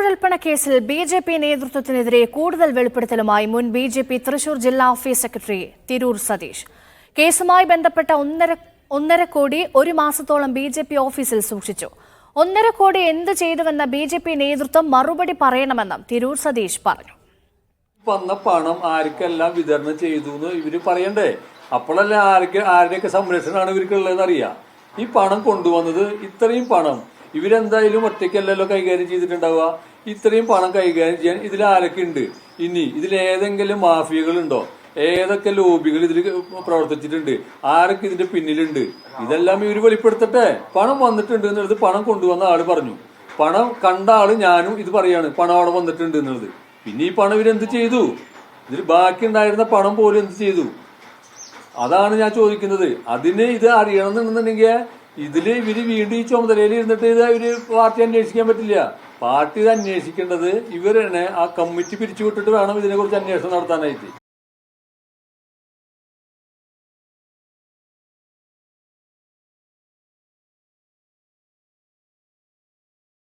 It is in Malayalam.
കുഴൽപ്പണ കേസിൽ ബി.ജെ.പി. നേതൃത്വത്തിനെതിരെ കൂടുതൽ വെളിപ്പെടുത്തലുമായി മുൻ ബി.ജെ.പി. തൃശൂർ ജില്ലാ ഓഫീസ് സെക്രട്ടറി തിരൂർ സതീഷ്. കേസുമായി ബന്ധപ്പെട്ട 1.5 കോടി ഒരു മാസത്തോളം ബി.ജെ.പി. ഓഫീസിൽ സൂക്ഷിച്ചു. 1.5 കോടി എന്ത് ചെയ്തുവെന്ന ബി.ജെ.പി. നേതൃത്വം മറുപടി പറയണമെന്നും തിരൂർ സതീഷ് പറഞ്ഞു. വന്ന പണം ആർക്കെല്ലാം വിതരണം ചെയ്തു എന്ന് ഇവര് പറയണ്ടേ? അപ്പോഴല്ല ആരുടെയൊക്കെ സംരക്ഷണമാണ് ഇവർക്കുള്ളതെന്ന് അറിയാം. ഈ പണം കൊണ്ടുവന്നത് ഇത്രയും പണം ഇവരെന്തായാലും ഒറ്റയ്ക്കല്ലല്ലോ കൈകാര്യം ചെയ്തിട്ടുണ്ടാവുക. ഇത്രയും പണം കൈകാര്യം ചെയ്യാൻ ഇതിൽ ആരൊക്കെ ഉണ്ട്? ഇനി ഇതിലേതെങ്കിലും മാഫിയകളുണ്ടോ? ഏതൊക്കെ ലോബികൾ ഇതിൽ പ്രവർത്തിച്ചിട്ടുണ്ട്? ആരൊക്കെ ഇതിന്റെ പിന്നിലുണ്ട്? ഇതെല്ലാം ഇവര് വെളിപ്പെടുത്തട്ടെ. പണം വന്നിട്ടുണ്ട് എന്നുള്ളത് പണം കൊണ്ടുവന്ന ആള് പറഞ്ഞു. പണം കണ്ട ആള് ഞാനും ഇത് പറയാണ്, പണം അവിടെ വന്നിട്ടുണ്ട് എന്നുള്ളത്. പിന്നെ ഈ പണം ഇവരെന്ത് ചെയ്തു? ഇതിൽ ബാക്കി ഉണ്ടായിരുന്ന പണം പോലും എന്ത് ചെയ്തു? അതാണ് ഞാൻ ചോദിക്കുന്നത്. അതിന് ഇത് അറിയണമെന്നുണ്ടെങ്കിൽ ഇതില് ഇവര് വീണ്ടും ഈ ചുമതലയിൽ ഇരുന്നിട്ട് ഇത് ഇവര് പാർട്ടി അന്വേഷിക്കാൻ പറ്റില്ല. പാർട്ടി ഇത് അന്വേഷിക്കേണ്ടത് ഇവരാണ്. ആ കമ്മിറ്റി പിരിച്ചുവിട്ടിട്ട് വേണം ഇതിനെ കുറിച്ച് അന്വേഷണം നടത്താനായിട്ട്.